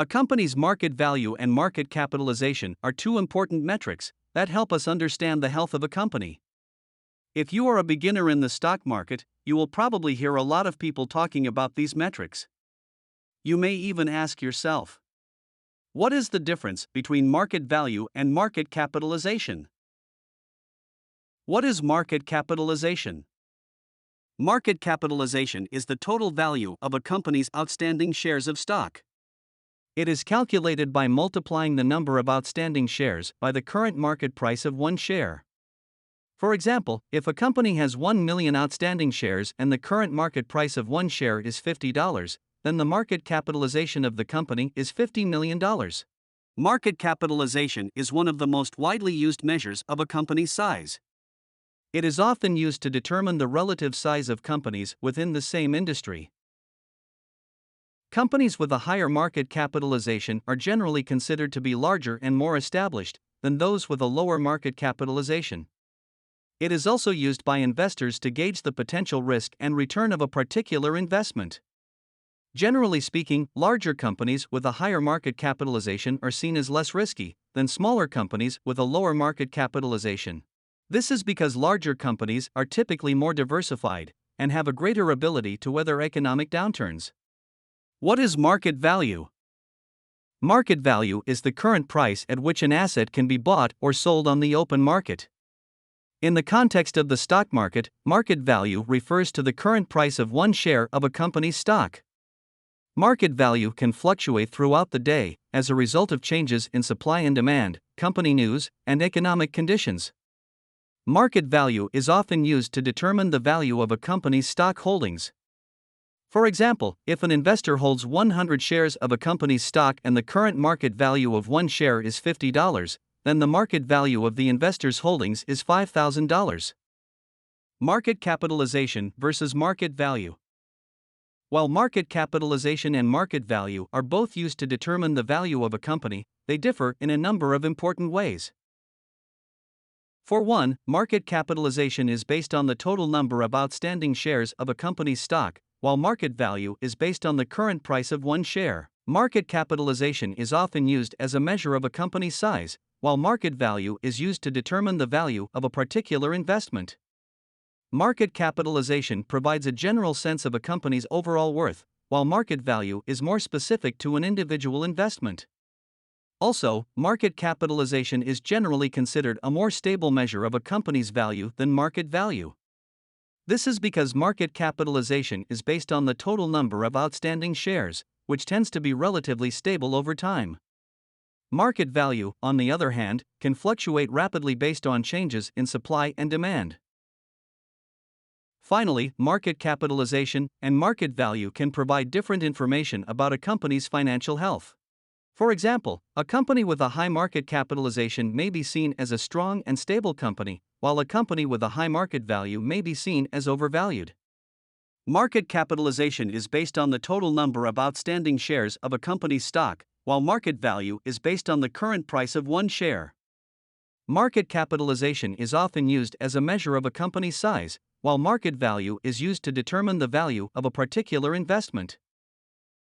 A company's market value and market capitalization are two important metrics that help us understand the health of a company. If you are a beginner in the stock market, you will probably hear a lot of people talking about these metrics. You may even ask yourself, what is the difference between market value and market capitalization? What is market capitalization? Market capitalization is the total value of a company's outstanding shares of stock. It is calculated by multiplying the number of outstanding shares by the current market price of one share. For example, if a company has 1 million outstanding shares and the current market price of one share is $50, then the market capitalization of the company is $50 million. Market capitalization is one of the most widely used measures of a company's size. It is often used to determine the relative size of companies within the same industry. Companies with a higher market capitalization are generally considered to be larger and more established than those with a lower market capitalization. It is also used by investors to gauge the potential risk and return of a particular investment. Generally speaking, larger companies with a higher market capitalization are seen as less risky than smaller companies with a lower market capitalization. This is because larger companies are typically more diversified and have a greater ability to weather economic downturns. What is market value? Market value is the current price at which an asset can be bought or sold on the open market. In the context of the stock market, market value refers to the current price of one share of a company's stock. Market value can fluctuate throughout the day as a result of changes in supply and demand, company news, and economic conditions. Market value is often used to determine the value of a company's stock holdings. For example, if an investor holds 100 shares of a company's stock and the current market value of one share is $50, then the market value of the investor's holdings is $5,000. Market capitalization versus market value. While market capitalization and market value are both used to determine the value of a company, they differ in a number of important ways. For one, market capitalization is based on the total number of outstanding shares of a company's stock, while market value is based on the current price of one share. Market capitalization is often used as a measure of a company's size, while market value is used to determine the value of a particular investment. Market capitalization provides a general sense of a company's overall worth, while market value is more specific to an individual investment. Also, market capitalization is generally considered a more stable measure of a company's value than market value. This is because market capitalization is based on the total number of outstanding shares, which tends to be relatively stable over time. Market value, on the other hand, can fluctuate rapidly based on changes in supply and demand. Finally, market capitalization and market value can provide different information about a company's financial health. For example, a company with a high market capitalization may be seen as a strong and stable company, while a company with a high market value may be seen as overvalued. Market capitalization is based on the total number of outstanding shares of a company's stock, while market value is based on the current price of one share. Market capitalization is often used as a measure of a company's size, while market value is used to determine the value of a particular investment.